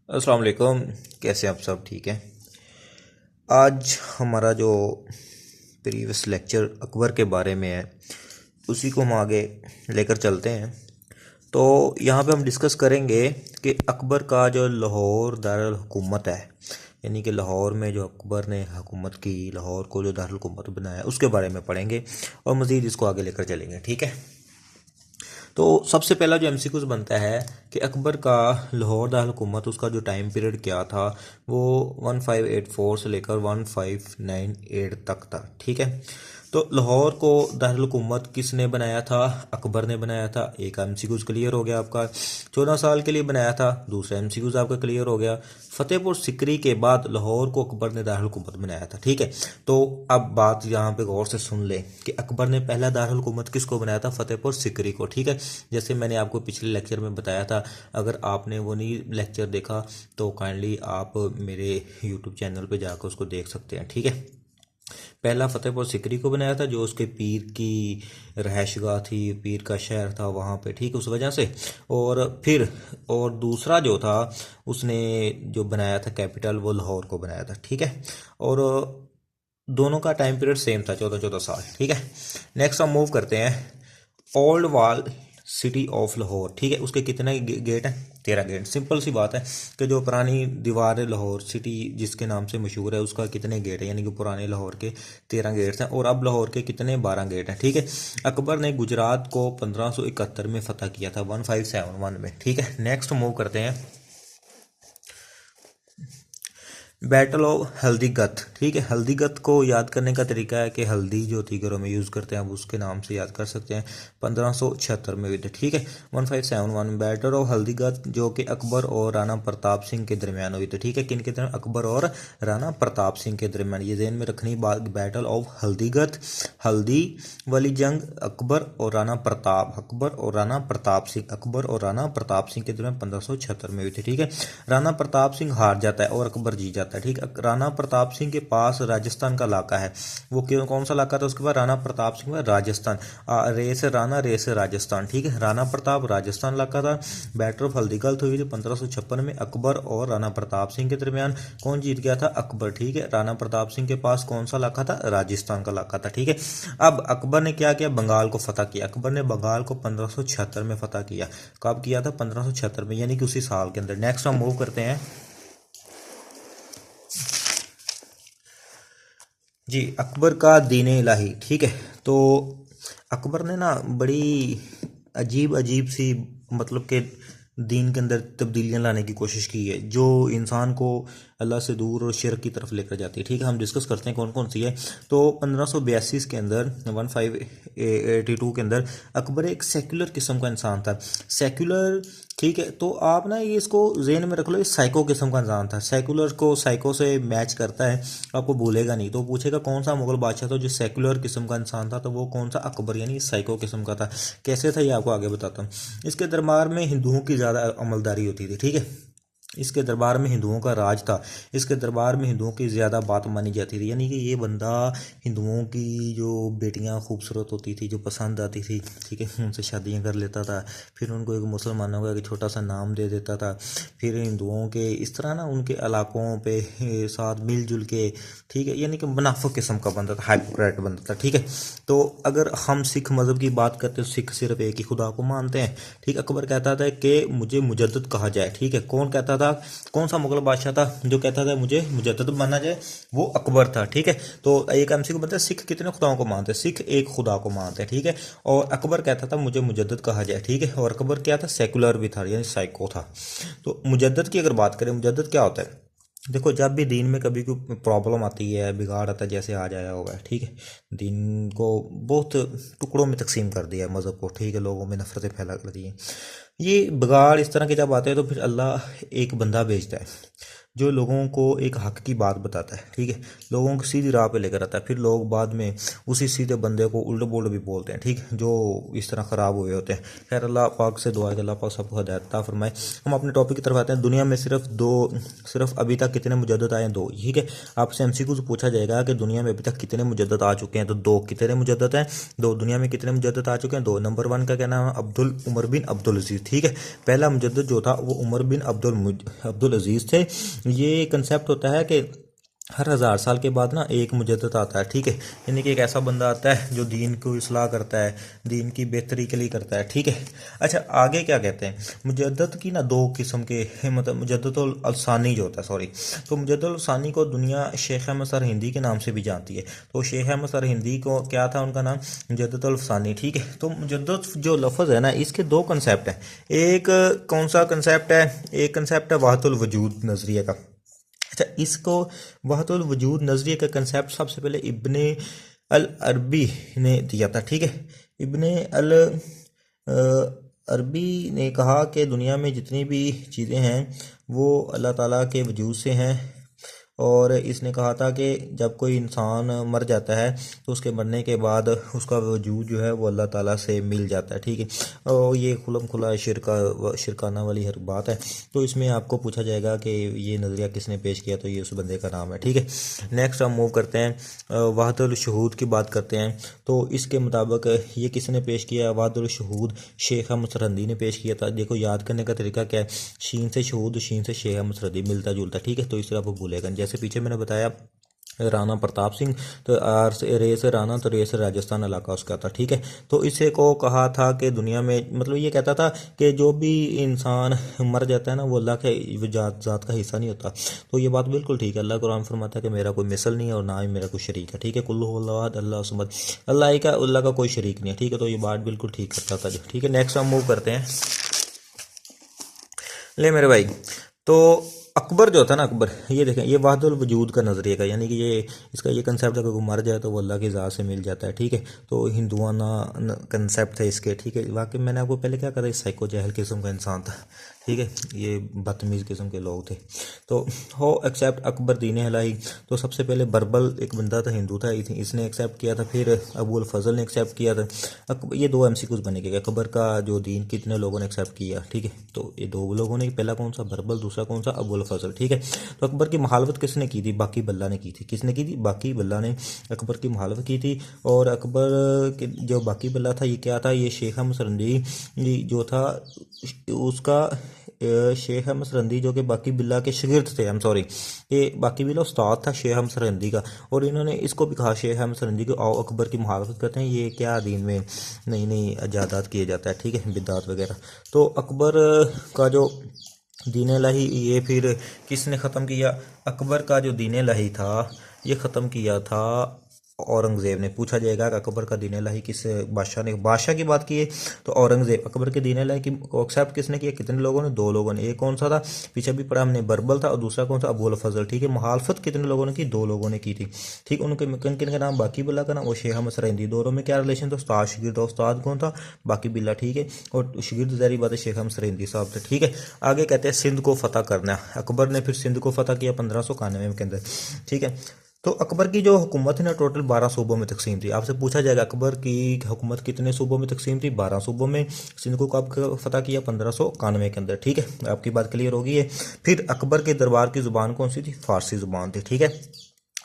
अस्सलाम वालेकुम। कैसे हैं आप सब? ठीक है। आज हमारा जो प्रीवियस लेक्चर अकबर के बारे में है उसी को हम आगे लेकर चलते हैं। तो यहाँ पे हम डिस्कस करेंगे कि अकबर का जो लाहौर दारुल हुकूमत है, यानी कि लाहौर में जो अकबर ने हुकूमत की, लाहौर को जो दारुल हुकूमत बनाया उसके बारे में पढ़ेंगे और मज़ीद इसको आगे लेकर चलेंगे। ठीक है। तो सबसे पहला जो एमसीक्यूज बनता है कि अकबर का लाहौर दारुल हुकूमत उसका जो टाइम पीरियड क्या था, वो 1584 से लेकर 1598 तक था। ठीक है। तो लाहौर को दारुल हुकूमत किसने बनाया था? अकबर ने बनाया था। एक एमसीक्यूज क्लियर हो गया आपका। 14 साल के लिए बनाया था। दूसरा एमसीक्यूज आपका क्लियर हो गया। फतेहपुर सिकरी के बाद लाहौर को अकबर ने दारुल हुकूमत बनाया था। ठीक है। तो अब बात यहाँ पे गौर से सुन ले कि अकबर ने पहला दारुल हुकूमत किसको बनाया था? फतेहपुर सिकरी को। ठीक है। जैसे मैंने आपको पिछले लेक्चर में बताया था, अगर आपने वो नहीं लेक्चर देखा तो काइंडली आप मेरे यूट्यूब चैनल पे जाकर उसको देख सकते हैं। ठीक है। पहला फतेहपुर सिकरी को बनाया था, जो उसके पीर की रहायशगाह थी, पीर का शहर था वहाँ पे। ठीक, उस वजह से। और दूसरा जो था उसने जो बनाया था कैपिटल, वो लाहौर को बनाया था। ठीक है। और दोनों का टाइम पीरियड सेम था, 14-14 साल। ठीक है। नेक्स्ट हम मूव करते हैं old wall city of Lahore. ठीक है। उसके कितने गेट हैं? 13 गेट। सिंपल सी बात है कि जो पुरानी दीवार है लाहौर सिटी जिसके नाम से मशहूर है, उसका कितने गेट है, यानी कि पुराने लाहौर के 13 गेट्स हैं और अब लाहौर के कितने 12 गेट हैं। ठीक है। अकबर ने गुजरात को 1571 में फतह किया था, 1571 में। ठीक है। नेक्स्ट मूव करते हैं बैटल ऑफ हल्दीगत। ठीक है। हल्दीगत को याद करने का तरीका है कि हल्दी जो थी घरों में यूज़ करते हैं, अब उसके नाम से याद कर सकते हैं। 1576 में हुई थी। ठीक है। 1571 में बैटल ऑफ हल्दीगत, जो कि अकबर और राणा प्रताप सिंह के दरमियान हुई थी। ठीक है। किन के दरमियान? अकबर और राणा प्रताप सिंह के दरमियान। ये ध्यान में रखनी बात, बैटल ऑफ हल्दीगत, हल्दी वाली जंग अकबर और राणा प्रताप, अकबर और राणा प्रताप सिंह, अकबर और राणा प्रताप सिंह के दरमियान 1576 में हुई थी। ठीक है। राणा प्रताप सिंह हार जाता है और अकबर जीत जाता है। ठीक है। राणा प्रताप सिंह के पास राजस्थान का इलाका है, वो कौन सा इलाका था उसके बाद? राणा प्रताप सिंह में राजस्थान। रे से राणा, रे से राजस्थान। ठीक है। राणा प्रताप राजस्थान इलाका था। बैटल ऑफ हल्दीगत हुई थी 1556 में अकबर और राणा प्रताप सिंह के दरमियान। कौन जीत गया था? अकबर। ठीक है। राणा प्रताप सिंह के पास कौन सा इलाका था? राजस्थान का इलाका था। ठीक है। अब अकबर ने क्या किया? बंगाल को फतह किया। अकबर ने बंगाल को 1576 में फतह किया। कब किया था? 1576 में, यानी कि उसी साल के अंदर। नेक्स्ट हम मूव करते हैं जी, अकबर का दीन इलाही। ठीक है। तो अकबर ने ना बड़ी अजीब अजीब सी, मतलब कि दीन के अंदर तब्दीलियां लाने की कोशिश की है, जो इंसान को अल्लाह से दूर और शिरक की तरफ लेकर जाती है। ठीक है। हम डिस्कस करते हैं कौन कौन सी है। तो 1582 के अंदर, 1582 के अंदर अकबर एक सेक्युलर किस्म का इंसान था। सेक्युलर, ठीक है। तो आप ना ये इसको जेन में रख लो, ये साइको किस्म का इंसान था। सेक्युलर को साइको से मैच करता है, आपको भूलेगा नहीं। तो पूछेगा कौन सा मुगल बादशाह था जो सेक्युलर किस्म का इंसान था, तो वो कौन सा? अकबर, यानी साइको किस्म का था। कैसे था ये आपको आगे बताता हूँ। इसके दरबार में हिंदुओं की ज़्यादा अमलदारी होती थी। ठीक है। इसके दरबार में हिंदुओं का राज था। इसके दरबार में हिंदुओं की ज़्यादा बात मानी जाती थी, यानी कि ये बंदा हिंदुओं की जो बेटियां खूबसूरत होती थी, जो पसंद आती थी, ठीक है, उनसे शादियां कर लेता था। फिर उनको एक मुसलमानों का एक छोटा सा नाम दे देता था। फिर हिंदुओं के इस तरह ना उनके इलाकों पे साथ मिलजुल के, ठीक है, यानी कि मुनाफिक किस्म का बंदा था, हाइपोक्रेट बंदा था। ठीक है। तो अगर हम सिख मज़हब की बात करते हैं, सिख सिर्फ एक ही खुदा को मानते हैं। ठीक। अकबर कहता था कि मुझे मुजद्दद कहा जाए। ठीक है। कौन कहता था? कौन सा मुगल बादशाह था जो कहता था मुझे मुजद्दद माना जाए? वो अकबर था। ठीक है। तो एक एमसी को बताया सिख कितने खुदाओं को मानते हैं? सिख एक खुदा को मानते हैं। ठीक है। और अकबर कहता था मुझे मुजद्दद कहा जाए। ठीक है। और अकबर क्या था? सेकुलर भी था, यानी साइको था। तो मुजद्दद की अगर बात करें, मुजद्दद क्या होता है? देखो, जब भी दीन में कभी कोई प्रॉब्लम आती है, बिगाड़ आता है, जैसे आज आया होगा, ठीक है, दीन को बहुत टुकड़ों में तकसीम कर दिया है, मज़हब को, ठीक है, लोगों में नफरतें फैला कर दी हैं। ये बिगाड़ इस तरह के जब आते हैं तो फिर अल्लाह एक बंदा भेजता है जो लोगों को एक हक की बात बताता है। ठीक है। लोगों को सीधी राह पे लेकर आता है। फिर लोग बाद में उसी सीधे बंदे को उल्ट बोल्ट भी बोलते हैं, ठीक है, जो इस तरह ख़राब हुए होते हैं। खैर, अल्लाह पाक से दुआ है कि अल्लाह पाक सबको हिदायत अता फरमाए। हम अपने टॉपिक की तरफ आते हैं। दुनिया में सिर्फ अभी तक कितने मुजद्दद आए हैं? 2। ठीक है। आपसे एमसीक्यू से पूछा जाएगा कि दुनिया में अभी तक कितने मुजद्दद आ चुके हैं, तो 2। कितने मुजद्दद हैं? 2। दुनिया में कितने मुजद्दद आ चुके हैं? 2। नंबर 1 का क्या नाम है? अब्दुल उमर बिन अब्दुल अजीज। ठीक है। पहला मुजद्दिद जो था वो उमर बिन अब्दुल अजीज़ थे। ये कंसेप्ट होता है कि हर 1000 साल के बाद ना एक मुजद्दिद आता है, ठीक है। यानी कि एक ऐसा बंदा आता है जो दीन को इस्लाह करता है, दीन की बेहतरी के लिए करता है, ठीक है। अच्छा, आगे क्या कहते हैं, मुजद्दिद की ना दो किस्म के, मतलब मुजद्दिदुल अल-सानी जो होता है, सॉरी, तो मुजद्दिदुल अल-सानी को दुनिया शेख अहमद सरहिंदी के नाम से भी जानती है। तो शेख अहमद सरहिंदी को क्या था उनका नाम, मुजद्दिदुल अल-सानी, ठीक है। तो मुजद्दिद जो लफ्ज़ है ना, इसके दो कंसेप्ट हैं। एक कौन सा कंसेप्ट है, एक कंसेप्ट है वहदतुल वजूद नज़रिया का। अच्छा, इसको वहदतुल वजूद नज़रिए का कंसेप्ट सबसे पहले इब्ने अल अरबी ने दिया था, ठीक है। इब्ने अल अरबी ने कहा कि दुनिया में जितनी भी चीज़ें हैं वो अल्लाह ताला के वजूद से हैं, और इसने कहा था कि जब कोई इंसान मर जाता है तो उसके मरने के बाद उसका वजूद जो है वो अल्लाह ताला से मिल जाता है, ठीक है। और ये खुलम खुला शिरकाना वाली हर बात है। तो इसमें आपको पूछा जाएगा कि ये नज़रिया किसने पेश किया, तो ये उस बंदे का नाम है, ठीक है। नेक्स्ट हम मूव करते हैं, वहदतुल शहूद की बात करते हैं। तो इसके मुताबिक ये किसने पेश किया, वहदतुल शहूद शेख अहमद सरहिंदी ने पेश किया था। देखो याद करने का तरीका क्या है, शीन से शहूद, शीन से शेख अहमद सरहिंदी, मिलता जुलता, ठीक है। तो इस तरह आप भूलेगा, जैसे पीछे मैंने बताया राणा प्रताप सिंह, तो आर से रे से राणा, तो रे से राजस्थान इलाका उसका था, ठीक है। तो इसे को कहा था कि दुनिया में, मतलब ये कहता था कि जो भी इंसान मर जाता है ना वो अल्लाह के जात का हिस्सा नहीं होता। तो ये बात बिल्कुल ठीक है। अल्लाह कुरान फरमाता है कि मेरा कोई मिसल नहीं है और ना ही मेरा कोई शरीक है, ठीक है। कुल्लु हुवल्लाहु अहद अल्लाहु समद, अल्लाह का कोई शरीक नहीं है, ठीक है। तो ये बात बिल्कुल ठीक करता था, ठीक है। नेक्स्ट हम मूव करते हैं, ले मेरे भाई। तो अकबर जो था ना, अकबर, ये देखें, ये वहदतुल वजूद का नज़रिए का, यानी कि ये इसका ये कंसेप्ट है कि कोई मर जाए तो वो अल्लाह की ज़ात से मिल जाता है, ठीक है। तो हिंदुआना कंसेप्ट है इसके, ठीक है। वाकई मैंने आपको पहले क्या कहा, साइको जहल किस्म का इंसान था, ठीक है। ये बदतमीज़ किस्म के लोग थे। तो हो एक्सेप्ट अकबर दीन इलाही। तो सबसे पहले बरबल एक बंदा था, हिंदू था, इसने एक्सेप्ट किया था। फिर अबुल फजल ने एक्सेप्ट किया था। ये दो MCQs बने गए, अकबर का जो दीन कितने लोगों ने एक्सेप्ट किया, ठीक है। तो ये दो लोगों ने, पहला कौन सा, बरबल, दूसरा कौन सा, अबुल फजल, ठीक है। तो अकबर की मुखालफत किसने की थी, बाकी बल्ला ने की थी। किसने की थी, बाकी बल्ला ने अकबर की मुखालफत की थी। और अकबर के जो बाकी बल्ला था, ये क्या था, ये शेख अहमद सरहिंदी जो था उसका, शेख अहमद सरहिंदी जो कि बाकी बिल्ला के शागिर्द थे, आई एम सॉरी, ये बाकी बिल्ला उस्ताद था शेख अहमद सरहिंदी का। और इन्होंने इसको भी कहा, शेख अहमद सरहिंदी को, आओ अकबर की मुखालफत करते हैं, ये क्या दीन में नई नई इजादात किए जाता है, ठीक है, बिदात वगैरह। तो अकबर का जो दीन इलाही, ये फिर किसने ख़त्म किया, अकबर का जो दीन इलाही था ये ख़त्म किया था औरंगज़ेब ने। पूछा जाएगा कि अकबर का दीन इलाही किस बादशाह ने, बादशाह की बात की है तो औरंगज़ेब। अकबर के दीन इलाही को एक्सेप्ट किसने किया, कितने लोगों ने, दो लोगों ने। एक कौन सा था, पीछे भी पढ़ा हमने, बरबल था, और दूसरा कौन सा, अबुल फजल, ठीक है। मुखालफत कितने लोगों ने की, दो लोगों ने की थी, ठीक। उनके किन किन का नाम, बाकी बिल्ला का नाम और शेख अहमद सरहिंदी। दोनों में क्या रिलेशन था, उस्ताद शागिर्द। उस्ताद कौन था, बाकी बिल्ला, ठीक है। और शागिर्द ज़ाहिर बात है शेख अहमद सरहिंदी साहब थे, ठीक है। आगे कहते हैं सिंध को फतह करना। अकबर ने फिर सिंध को फतह किया 1591 के अंदर, ठीक है। तो अकबर की जो हुकूमत थी ना, टोटल 12 सूबों में तकसीम थी। आपसे पूछा जाएगा अकबर की हुकूमत कितने सूबों में तकसीम थी, 12 सूबों में। सिंध को कब फतह किया, 1591 के अंदर, ठीक है। आपकी बात क्लियर होगी है। फिर अकबर के दरबार की ज़ुबान कौन सी थी, फ़ारसी ज़ुबान थी, ठीक है।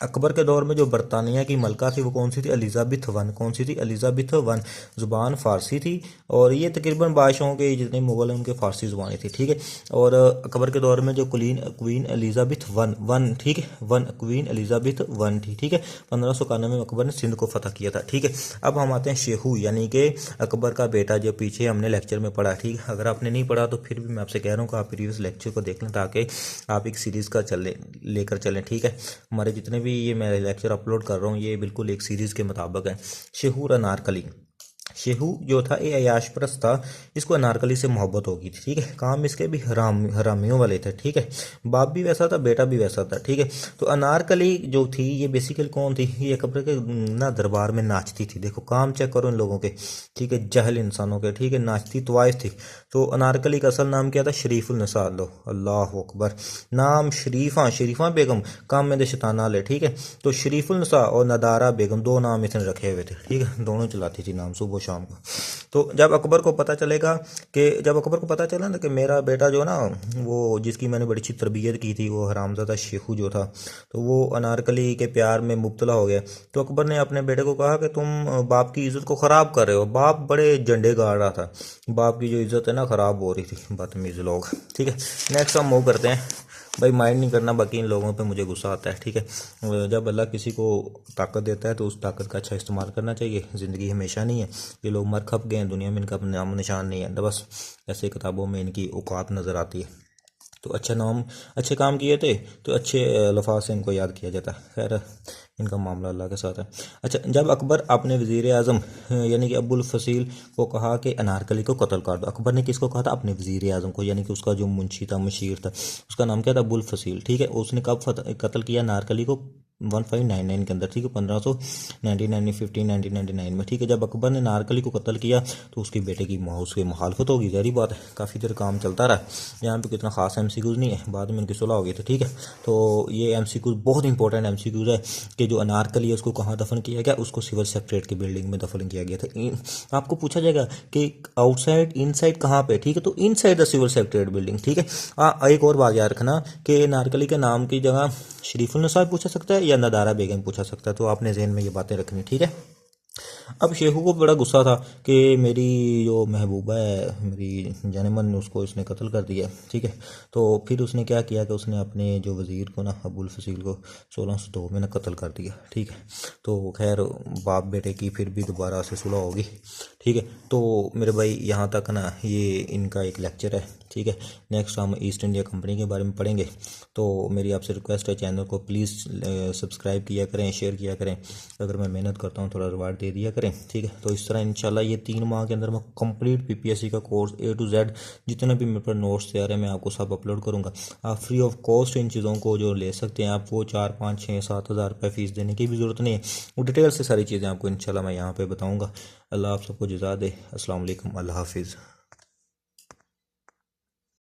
अकबर के दौर में जो बरतानिया की मलका थी वो कौन सी थी, एलिज़ाबेथ वन, कौन सी थी, एलिज़ाबेथ वन, ज़ुबान फ़ारसी थी। और ये तकरीबन बादशाहों के जितने मुगल हैं उनके फ़ारसी ज़ुबानी थी, ठीक है। और अकबर के दौर में जो क्वीन एलिज़ाबेथ वन, ठीक है, क्वीन एलिज़ाबेथ वन थी, ठीक है। 1591 में अकबर ने सिंध को फतह किया था, ठीक है। अब हम आते हैं शेहू, यानी कि अकबर का बेटा, जो पीछे हमने लेक्चर में पढ़ा, ठीक है। अगर आपने नहीं पढ़ा तो फिर भी मैं आपसे कह रहा हूँ कि आप प्रीवियस लेक्चर को देख लें, ताकि आप एक सीरीज़ का लेकर चलें, ठीक है। हमारे जितने भी ये मैं लेक्चर अपलोड कर रहा हूँ ये बिल्कुल एक सीरीज़ के मुताबिक है। शेहू अनारकली, शेहू जो था ये अयाश परस्त था, इसको अनारकली से मोहब्बत होगी थी, ठीक है। काम इसके भी हरामियों वाले थे, ठीक है। बाप भी वैसा था, बेटा भी वैसा था, ठीक है। तो अनारकली जो थी ये बेसिकली कौन थी, ये अकबर के ना दरबार में नाचती थी। देखो काम चेक करो इन लोगों के, ठीक है, जहल इंसानों के, ठीक है। नाचती तवाइफ थी। तो अनारकली का असल नाम क्या था, शरीफुल नसा, लो अल्लाह अकबर, नाम शरीफा बेगम, काम में शैताना ले, ठीक है। तो शरीफुल नसा और नदारा बेगम, दो नाम इसने रखे हुए थे, ठीक है। दोनों चलाती थी नाम सुबह शाम को। तो जब अकबर को पता चला ना कि मेरा बेटा जो ना, वो जिसकी मैंने बड़ी अच्छी तरबियत की थी, वो हरामज़ादा शेखू जो था, तो वो अनारकली के प्यार में मुब्तला हो गया, तो अकबर ने अपने बेटे को कहा कि तुम बाप की इज़्ज़त को ख़राब कर रहे हो। बाप बड़े झंडे गाड़ रहा था, बाप की जो इज़्ज़त है ना ख़राब हो रही थी, बदतमीज़ लोग। ठीक है, नेक्स्ट हम मूव करते हैं। भाई माइंड नहीं करना, बाकी इन लोगों पे मुझे गुस्सा आता है। ठीक है, जब अल्लाह किसी को ताकत देता है तो उस ताकत का अच्छा इस्तेमाल करना चाहिए। ज़िंदगी हमेशा नहीं है, ये लोग मर खप गए हैं, दुनिया में इनका नाम निशान नहीं है, तो बस ऐसे किताबों में इनकी औकात नज़र आती है। तो अच्छे काम किए थे तो अच्छे लफाज से इनको याद किया जाता है। खैर, इनका मामला अल्लाह के साथ है। अच्छा, जब अकबर अपने वज़ीर आज़म यानी कि अबुल फसील को कहा कि अनारकली को कत्ल कर दो, अकबर ने किसको कहा था? अपने वज़ीर आज़म को, यानी कि उसका जो मुंशी था, मशीर था, उसका नाम क्या था? अबुल फसील। ठीक है, उसने कब कत्ल किया अनारकली को? 1599 के अंदर। ठीक है, 1599 1599 में। ठीक है, जब अकबर ने अनारकली को कत्ल किया तो उसके बेटे की उसकी मुखालफत होगी, ज़ाहिर बात है। काफ़ी देर काम चलता रहा, यहाँ पे कितना खास MCQs नहीं है, बाद में इनकी सुलह हो गई थी। ठीक है, तो ये MCQs बहुत इंपॉर्टेंट MCQs है कि जो अनारकली है उसको कहाँ दफन किया गया? उसको सिविल सेक्रेटरीट की बिल्डिंग में दफन किया गया था। आपको पूछा जाएगा कि आउटसाइड इनसाइड कहाँ पे? ठीक है, तो inside the civil secretariat building. ठीक है, एक और बात याद रखना कि अनारकली के नाम की जगह शरीफुल निसा पूछा सकता है या नदारा बेगम पूछा सकता है, तो आपने जहन में ये बातें रखनी। ठीक है, अब शेखू को बड़ा गुस्सा था कि मेरी जो महबूबा है, मेरी जानमन, उसको इसने कत्ल कर दिया। ठीक है, तो फिर उसने क्या किया कि उसने अपने जो वज़ीर को ना, अबुल फसील को 1602 में ना कत्ल कर दिया। ठीक है, तो खैर बाप बेटे की फिर भी दोबारा से सुलह होगी। ठीक है, तो मेरे भाई यहाँ तक ना ये इनका एक लेक्चर है। ठीक है, नेक्स्ट हम ईस्ट इंडिया कंपनी के बारे में पढ़ेंगे। तो मेरी आपसे रिक्वेस्ट है, चैनल को प्लीज़ सब्सक्राइब किया करें, शेयर किया करें। अगर मैं मेहनत करता हूँ थोड़ा रिवार्ड दे दिया करें। ठीक है, तो इस तरह इंशाल्लाह ये 3 माह के अंदर मैं कंप्लीट PPSC का कोर्स A to Z जितने भी मेरे पर नोट्स तैयार है मैं आपको सब अपलोड करूँगा। आप फ्री ऑफ कॉस्ट इन चीज़ों को जो ले सकते हैं आप, वो 4 5 6 7 हज़ार रुपये फ़ीस देने की भी ज़रूरत नहीं है। वो डिटेल से सारी चीज़ें आपको इंशाल्लाह मैं यहाँ पर बताऊँगा। अल्लाह आप सबको जज़ा दे। अस्सलाम वालेकुम, अल्लाह हाफिज़।